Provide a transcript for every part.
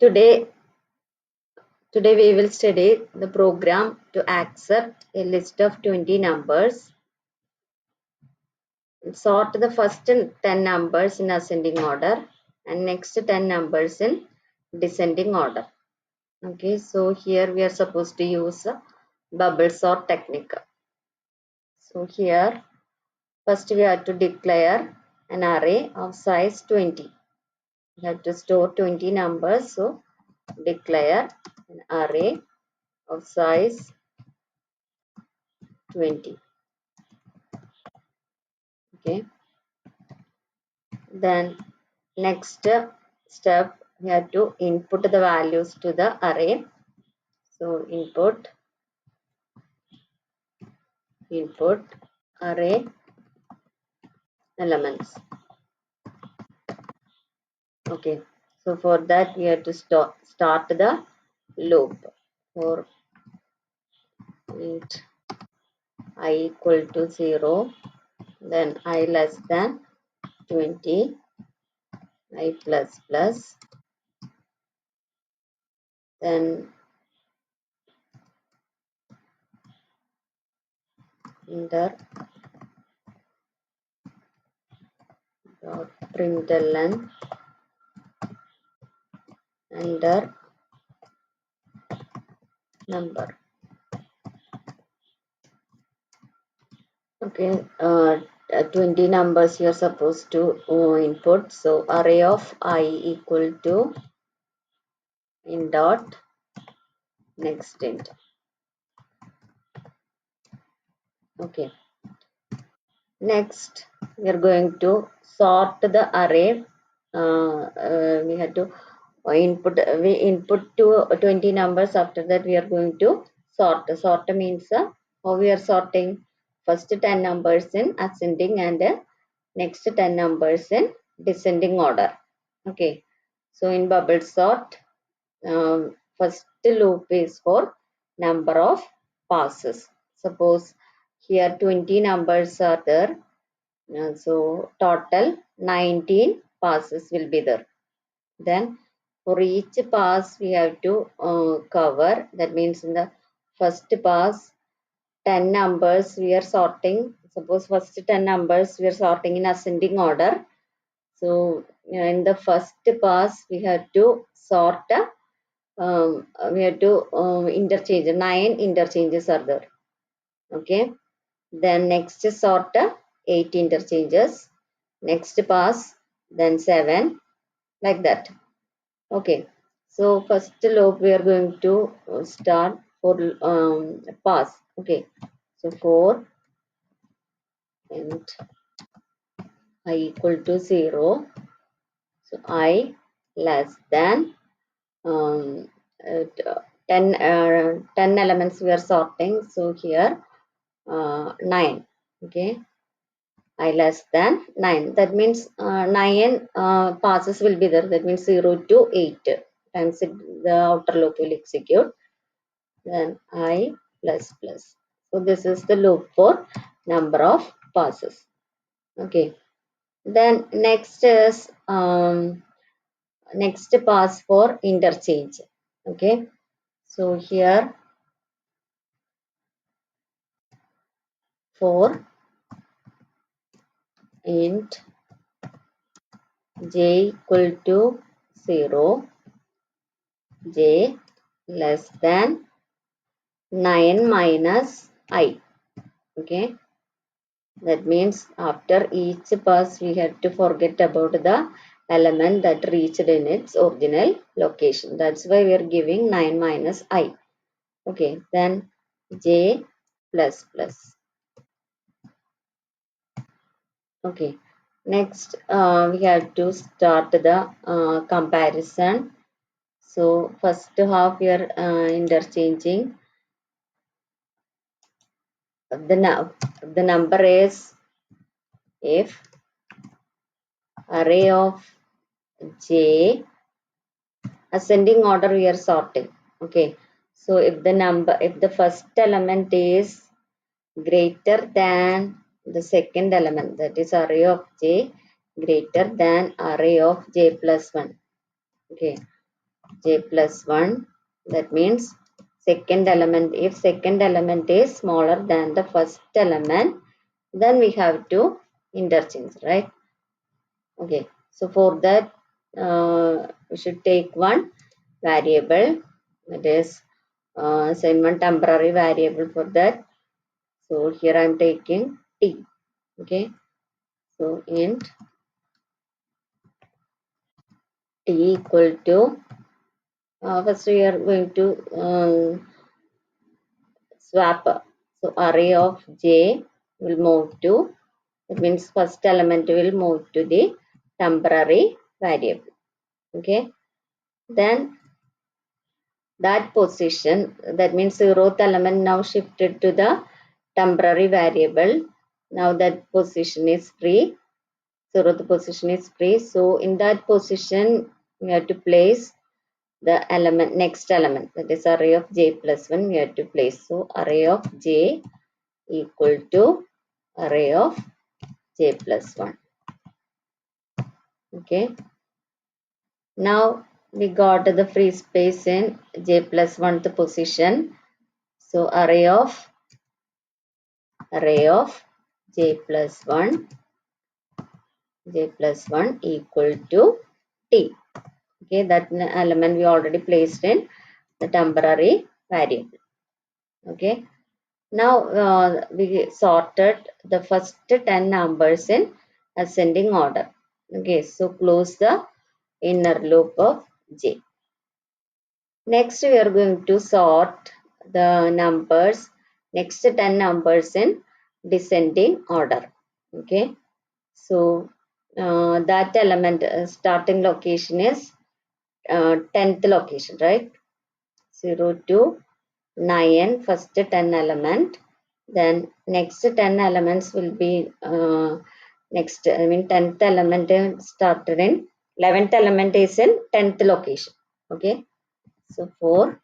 Today we will study the program to accept a list of 20 numbers. Sort the first 10 numbers in ascending order and next 10 numbers in descending order. Okay, so here we are supposed to use a bubble sort technique. So here first we have to declare an array of size 20. We have to store 20 numbers, so declare an array of size 20. Okay, then next step we have to input the values to the array. So input array elements. Okay, so for that we have to start the loop for int I equal to 0, then I less than 20, I plus plus, then enter dot println enter number. Okay, 20 numbers you are supposed to input. So array of I equal to in dot next int. Okay, next we are going to sort the array. We had to input to 20 numbers. After that we are going to sort. Sort means how we are sorting first 10 numbers in ascending and next 10 numbers in descending order. Okay, so in bubble sort, first loop is for number of passes. Suppose here 20 numbers are there, so total 19 passes will be there. Then for each pass we have to cover, that means in the first pass 10 numbers we are sorting. Suppose first 10 numbers we are sorting in ascending order. So in the first pass we have to sort we have to interchange, 9 interchanges are there. Okay, then next sort 8 interchanges, next pass then 7, like that. Okay, so first loop we are going to start for pass. Okay, so for int I equal to 0, so I less than 10 elements we are sorting, so here 9. Okay, I less than 9, that means 9 passes will be there, that means 0 to 8 times the outer loop will execute, then I plus plus. So this is the loop for number of passes. Okay, then next is next pass for interchange. Okay, so here for int j equal to 0, j less than 9 minus I. Okay, that means after each pass we have to forget about the element that reached in its original location. That's why we are giving 9 minus I. Okay, then j plus plus. Okay, next we have to start the comparison. So first half we are interchanging the number is if array of j ascending order we are sorting. Okay, so if the first element is greater than the second element, that is array of j greater than array of j plus 1. Okay, j plus 1, that means second element, if second element is smaller than the first element, then we have to interchange, right? Okay, so for that we should take one variable, that is same one temporary variable for that. So here I am taking t. Okay, so int t equal to first we are going to swap. So array of j will move to, it means first element will move to the temporary variable. Okay, then that position, that means zeroth element now shifted to the temporary variable. Now that position is free, zeroth position is free. So in that position we have to place the element, next element, that is array of j plus 1 we have to place. So array of j equal to array of j plus 1. Okay, now we got the free space in j plus 1th position. So array of j plus 1 equal to t. Okay, that element we already placed in the temporary variable. Okay, now we sorted the first 10 numbers in ascending order. Okay, so close the inner loop of j. Next we are going to sort the numbers, next 10 numbers in descending order. Okay, so that element starting location is 10th location, right? 0 to 9, first 10 element, then next 10 elements will be next, I mean 10th element started in 11th element is in 10th location. Okay, so for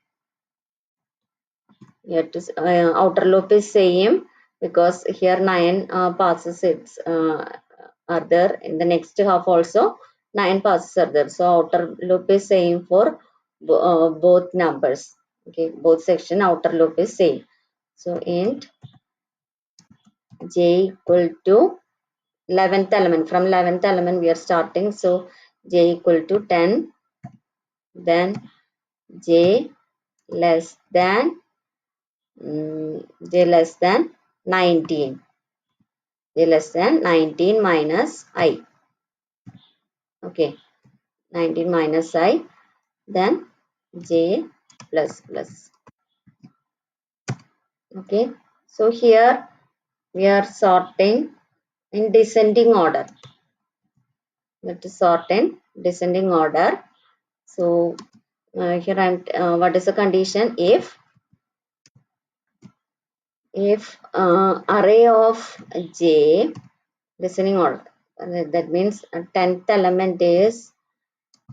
here to outer loop is same, because here 9 passes its are there, in the next half also 9 passes are there, so outer loop is same for both numbers. Okay, both section outer loop is same. So int j equal to 11th element, from 11th element we are starting, so j equal to 10, then j less than j less than 19, j less than 19 minus I. Okay, 19 minus I, then j plus plus. Okay, so here we are sorting in descending order. We have to sort in descending order. So here I'm what is the condition? If array of j descending order, that means 10th element is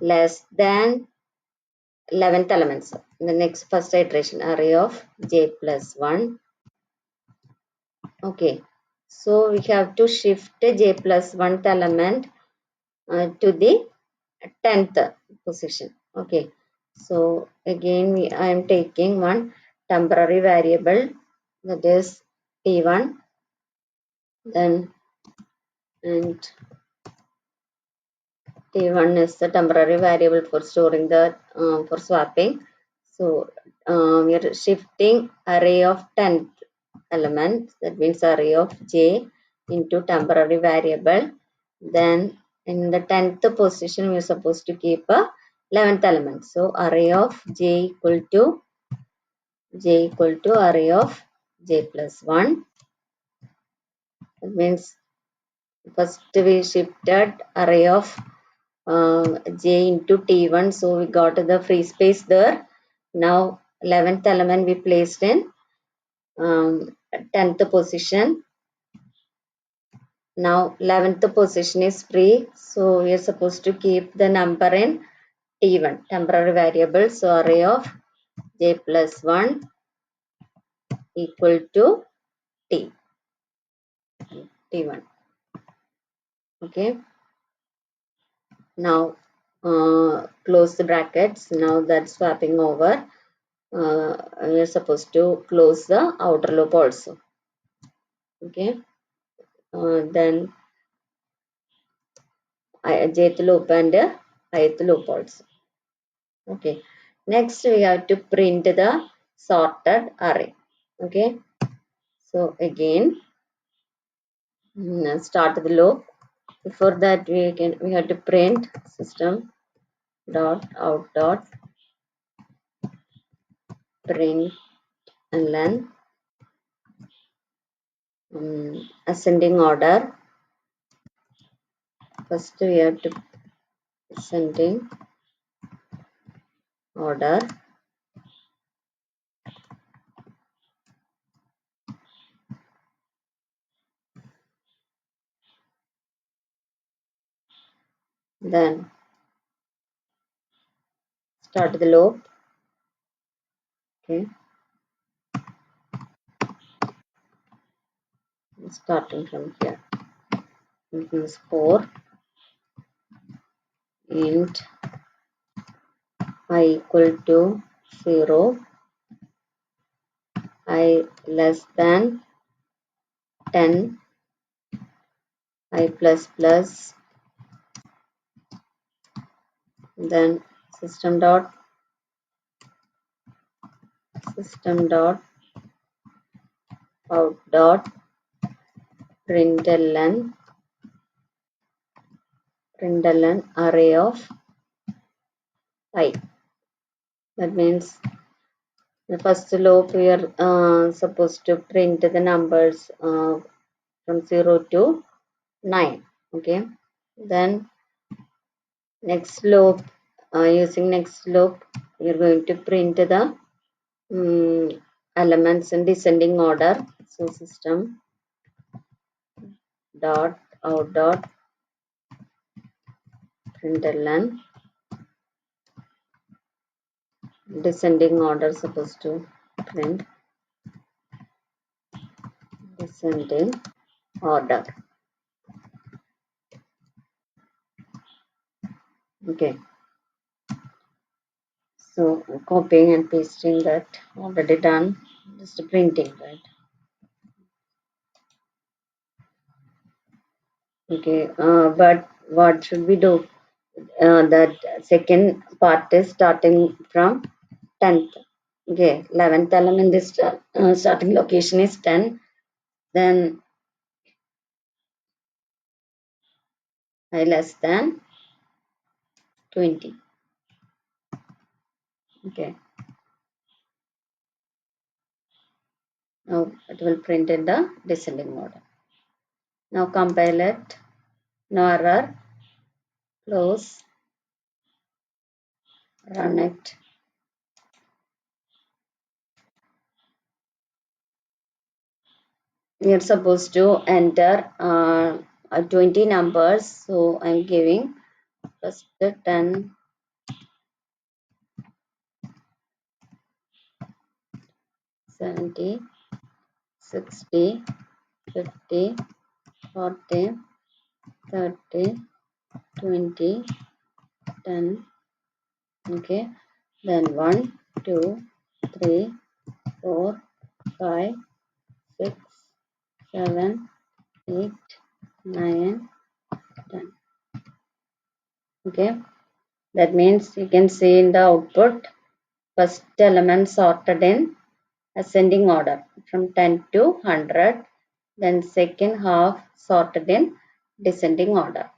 less than 11th elements, the next first iteration array of j plus 1. Okay, so we have to shift j plus 1th element to the 10th position. Okay, so again I am taking one temporary variable, that is t1, then and t1 is the temporary variable for storing the for swapping. So we are shifting array of 10th element, that means array of j into temporary variable, then in the 10th position we are supposed to keep a 11th element. So array of j equal to array of j plus 1. That means first we shifted array of j into t1, so we got the free space there. Now 11th element we placed in 10th position. Now 11th position is free, so we are supposed to keep the number in t1 temporary variable. So array of j plus 1 equal to t1. Okay, now close the brackets. Now that's swapping over. We are supposed to close the outer loop also. Okay. Then jth loop and ith loop also. Okay. Next we have to print the sorted array. Okay. So again, start the loop. Before that we have to print system dot out dot print and then ascending order. First we have to ascending order. Then start the loop. Okay. Starting from here. It means 4 int I equal to 0, I less than 10, I plus plus, then system dot out dot println array of I. That means the first loop we are supposed to print the numbers from 0 to 9. Okay. Then next loop, using next loop, we are going to print the elements in descending order. So system dot out dot println descending order, supposed to print descending order. Okay. So copying and pasting that already done, just printing, right? Okay, but what should we do? That second part is starting from 10th. Okay, 11th element is starting location is 10. Then I less than 20. Okay. Now it will print in the descending order. Now compile it. No error. Close. Run it. We are supposed to enter 20 numbers. So I'm giving first 10, 70, 60, 50, 40, 30, 20, 10. Okay. Then 1, 2, 3, 4, 5, 6, 7, 8, 9, 10. Okay. That means you can see in the output, first element sorted in ascending order from 10 to 100. Then second half sorted in descending order.